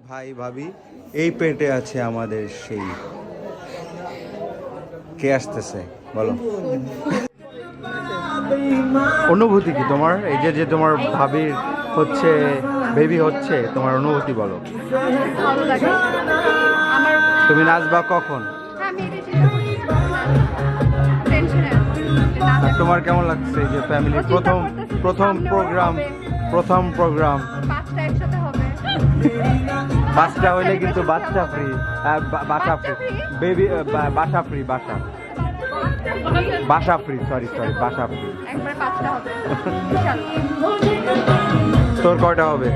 ভাই ভাবি এই পেটে আছে আমাদের সেই কে আসতেছে বলো অনুভূতি কি তোমার এই যে যে তোমার ভাবির হচ্ছে বেবি হচ্ছে তোমার অনুভূতি বলো তুমি নাচবা কখন তোমার কেমন লাগছে যে ফ্যামিলির প্রথম প্রোগ্রাম 5টা হইলে কিন্তু বাচ্চা ফ্রি বাসা ফ্রি বেবি বাসা ফ্রি সরি বাসা ফ্রি তোর কয়টা হবে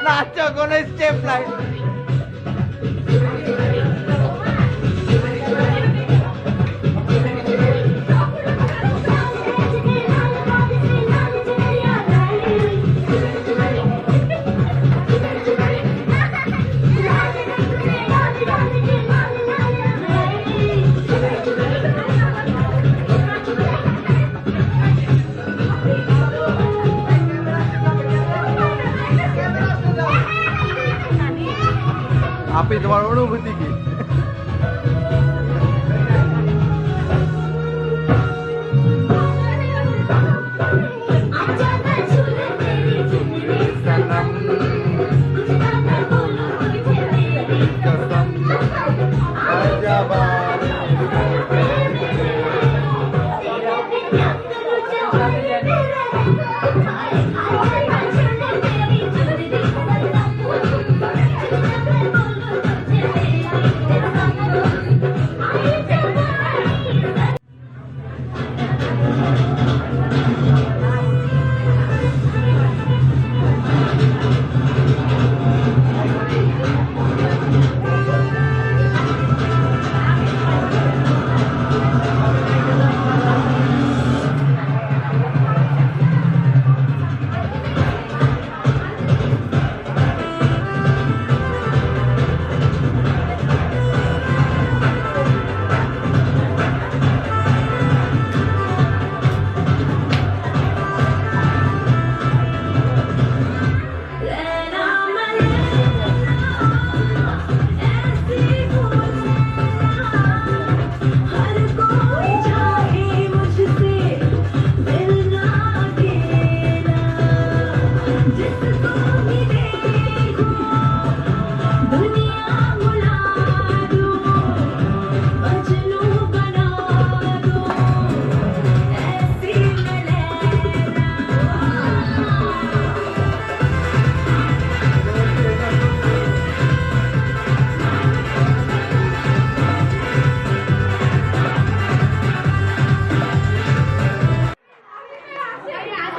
নাচো কোনো স্টেপ নাই আপনি তোমার অনুভূতি কি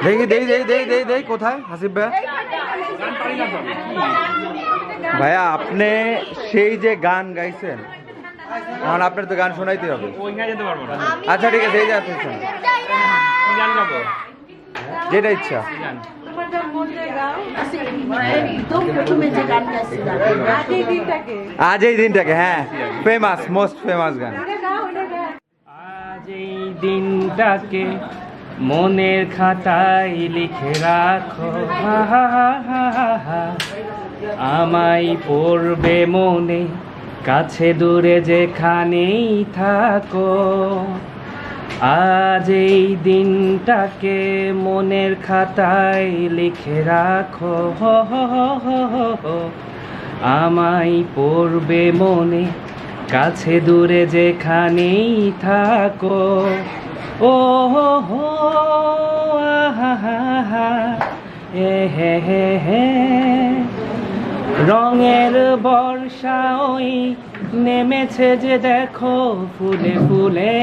দেখি দেই কোথায় হাসিব ভাইয়া? ভাইয়া আপনি সেই যে গান গাইছেন, এখন আপনার তো গান শোনাইতে হবে। আচ্ছা ঠিক আছে, এই যাচ্ছে যেটা ইচ্ছা। আজ এই দিনটাকে, হ্যাঁ, ফেমাস, মোস্ট ফেমাস গান। আজ এই দিনটাকে মনের খাতায় লিখে রাখো, আমায় পড়বে মনে, কাছে দূরে যেখানেই থাকো। আজ এই দিনটাকে মনের খাতায় লিখে রাখো, আমায় পড়বে মনে, কাছে দূরে যেখানেই থাকো। ও হো আহা হে হে হে, রঙের বর্ষা ওই নেমেছে যে দেখো ফুলে ফুলে।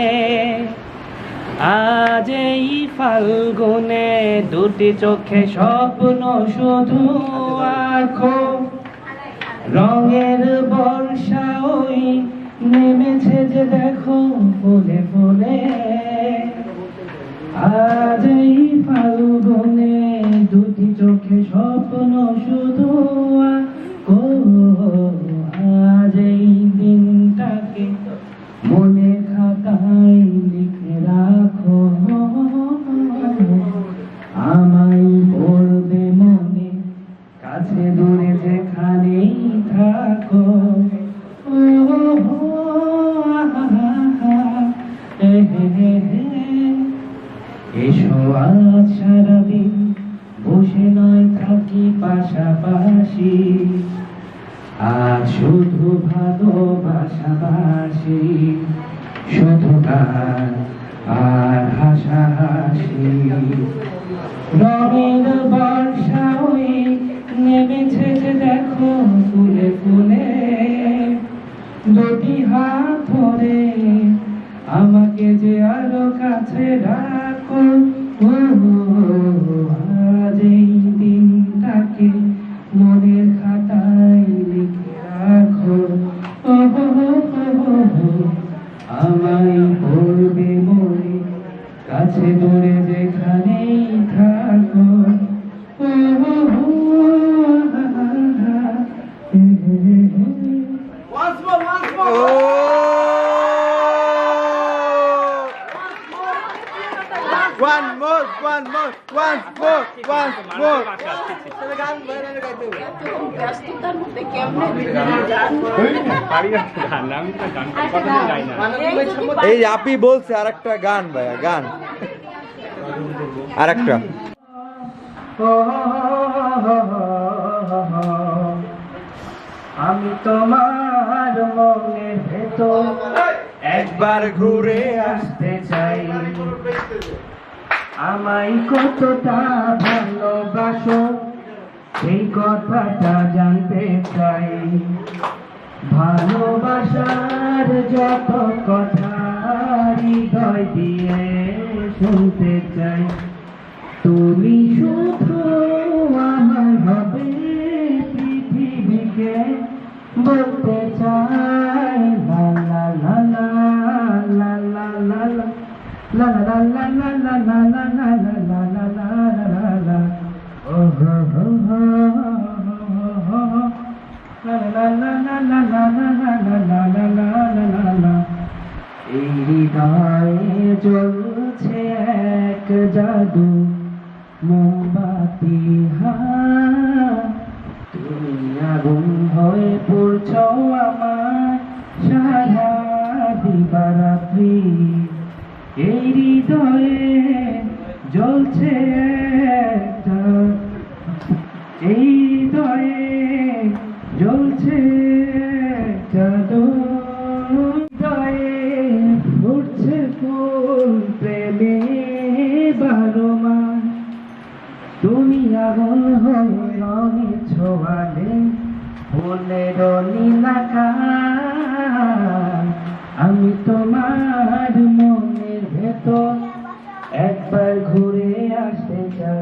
আজ এই ফাল্গুনে দুটি চোখে স্বপ্ন শুধু আঁকো, রঙের বর্ষা ওই নেমেছে যে দেখো ফুলে ফুলে। আজ এই ফাল্গুনে দুটি চোখে স্বপ্ন শুধু আঁকো, আজ এই দিনটাকে মনে খাতায় লিখে রাখো, আমায় পড়বে মনে, কাছে দূরে যেখানেই থাকো। এসো আজ সারাদিন বসে নয় থাকি পাশাপাশি, আজ শুধু ভালোবাসাবাসি, শুধু গান আর হাসাহাসি। রঙের বর্ষা ওই নেমেছে যে দেখো ফুলে ফুলে, দুটি হাত ধরে আমাকে যে আরো কাছে রাখো। আজ এই দিনটাকে মনের খাতায় লিখে রাখো, আমায় পড়বে মনে, কাছে দূরে যেখানেই থাকো। Once more. এই আপনি বলছে আরেকটা গান ভাইয়া, গান আরেকটা। আমি তোমার মনের ভেতর একবার ঘুরে আসতে চাই, আমায় কতটা ভালোবাসো সেই কথাটা জানতে চাই। ভালোবাসার যত কথা হৃদয় দিয়ে শুনতে চাই, তুমি শুধু আমার হবে পৃথিবীকে বলতে চাই। লা লা লা লা লা লা লা লা la la la la la la la la la la la la la la la, oh ho ho ho la la la la la la la la la la la la la। এই হৃদয়ে জ্বলছে এক জাদু মোমবাতি, তুমি আগুন হয়ে পড়ছো আমার সারা দিবারাত্রি। এই হৃদয়ে জ্বলছে একটা, এই হৃদয়ে জ্বলছে জাদু, হৃদয়ে ফুটছে ফুল প্রেমে বারো মাস। তুমি আগুন হয়ে রঙে ছোঁয়ালে ফুলের নীলাকাশ, আমি তোমার মনের ভেতর একবার ঘুরে আসতে চাই।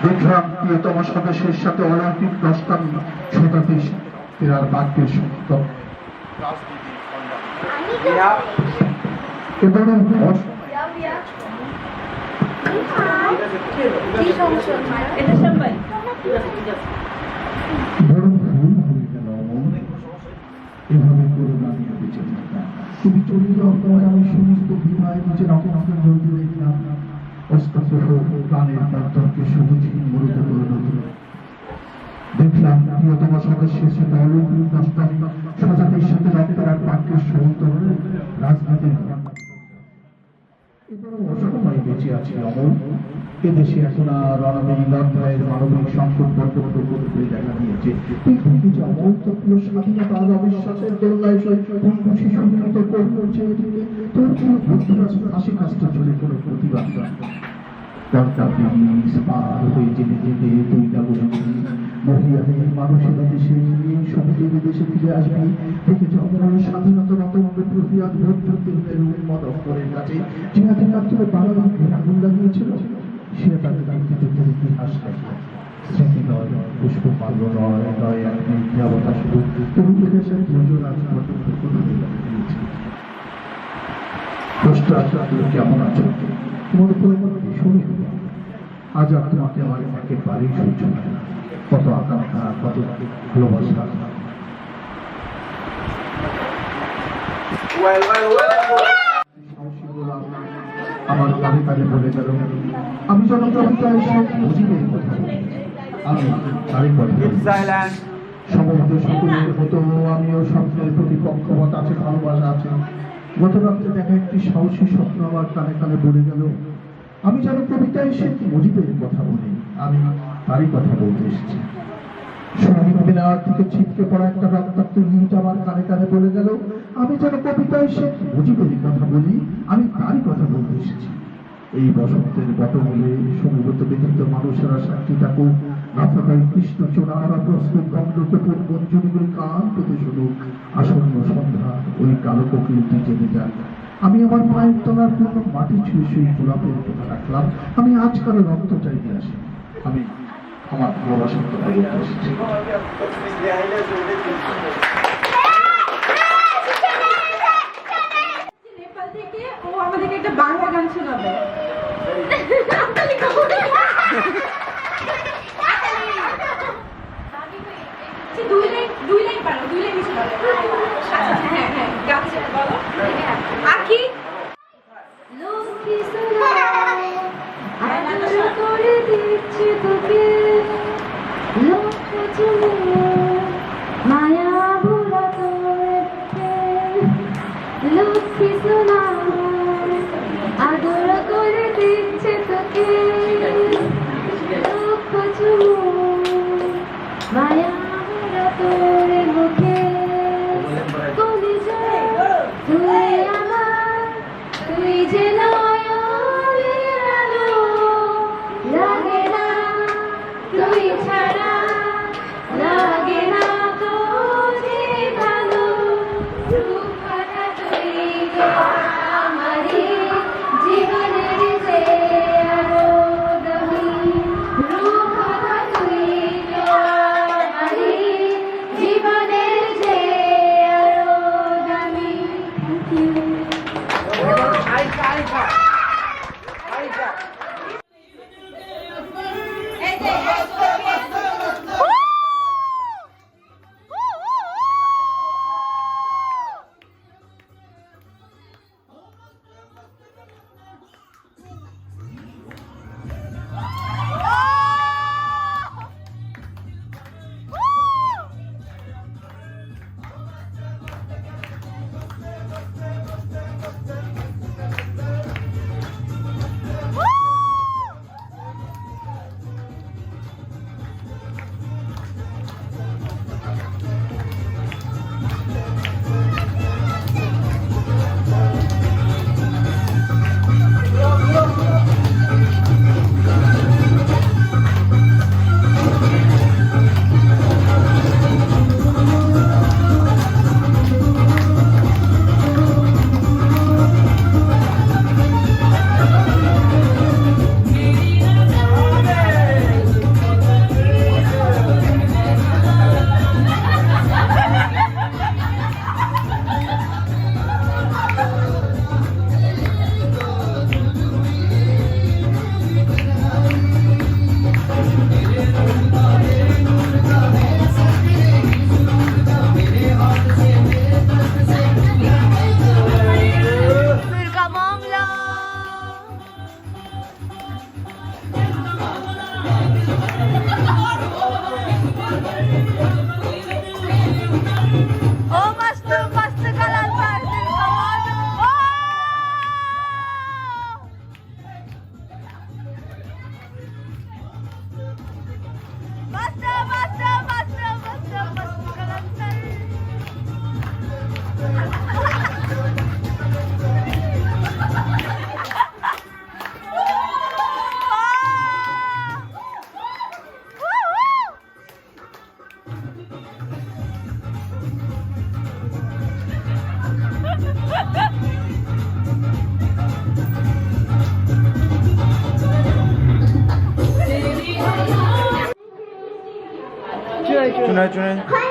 দেখলাম প্রিয়তম সদস্যের সাথে অলৌকিক দশটামি শতাব্দী ফেরার বাক্যের সত্য এবং বড় ভুল হয়ে গেল এভাবে করোনা নিয়ে বেঁচে থাকা। তুমি চলে যাওয়ার পর আমি সমস্ত বিবাহ নিজের অপরাধের জড়িত দেখলাম অস্ত্রসহ প্রাণের প্রান্তরকে সবুজ মরুত করে নতুন দেখলাম প্রিয়তম সদস্যের সাথে অলৌকিক দশটামি সজাতির সাথে রক্তের আর বাক্যের সহিত রাজনীতির অসময় বেঁচে আছি অমল। এদেশে এখন আর অনাবিল অধ্যায়ের মানবিক সংকট বর্তমান করে দেখা দিয়েছে। পৃথিবী যে অমল তত্ত্ব স্বাধীনতা আর অবিশ্বাসের দোল্লায় শিশু নিহত করছে তোর কোনো বুদ্ধিরাজ হাসি কাজটা চলে কোনো প্রতিবাদ দরকার পার হয়ে যেতে যেতে তুই যাবি মহিলাদের মানুষের দেশে সবুজের দেশে ফিরে আসবি দেখে যখন স্বাধীনতা রতনদের প্রতিবাদ ভোট যুদ্ধের মদকের কাছে জিহাদের মাধ্যমে বাংলা আগুন লাগিয়েছিল সে তাদের মুক্তিযুদ্ধের ইতিহাস লেখে স্মৃতি নয় পুষ্প পাল্য নয় নয় এক মিথ্যাবতা শুধু তুমি দেশের দুজন রাজনৈতিক দিয়েছে প্রশ্ন আছে কেমন আছো তোমার উপরে আমার ভীষণ আজ আর তোমাকে আমার একেবারেই সহ্য হয় না কত আকাঙ্ক্ষা কত ভালোবাসা আমার কানে কানে বলে গেল আমি যখন কবিতায় মুজিবের কথা বলি আমি তারই কথা সম্ভবত সকলের মতো আমিও স্বপ্নের প্রতি পক্ষপাত আছে ভালোবাসা আছে গত রাত্রে দেখা একটি সাহসী স্বপ্ন আমার কানে কানে বলে গেল আমি যেন কবিতায় সে মুজিবের কথা বলি আমি তারই কথা বলতে এসেছি শহীদ মিনার থেকে ছিটকে পড়া একটা রক্তাক্ত ইট আমার কানে কানে বলে গেল আমি যেন কবিতায় সে মুজিবের কথা বলি আমি তারই কথা বলতে এসেছি এই বসন্তের বটমূলে সমবেত ব্যথিত মানুষেরা সাক্ষী থাকুক আফ্রিকায় কৃষ্ণ চোরারা প্রস্তুত গন্ধকোপন মঞ্জুরিগুলি কান পেতে শুনুক আসন্ন সন্ধ্যা ওই কালো কোকিলটি জেনে যায় আমি আমার মায়ের তলার পূর্ণ মাটি ছুঁয়ে সেই গোলাপের কথা রাখলাম আমি আজকাল রক্ত চাইতে আসি আমি আমার ভালোবাসার কথা বলতে এসেছি নেপাল থেকে ও আমাদেরকে একটা বাংলা গান শোনাবে দুই লাইন পারো দুই লাইন শোনাবে হ্যাঁ হ্যাঁ গাছে বলো আখি লক্ষ্মী সোনা আদর করে দিচ্ছি তোকে লক্ষ চুমু মায়া ভোলা তোকে লক্ষ্মী সোনা আদর করে দিচ্ছে তোকে লক্ষ চুমু মায়া ভোলা তোর মুখে কবি জয় তুই আমার তুই যে নয়নের আলো লাগে না তুই ছাড়া লাগে না তো যে ভালো রূপটা তুই তো শুনে শুনে হয়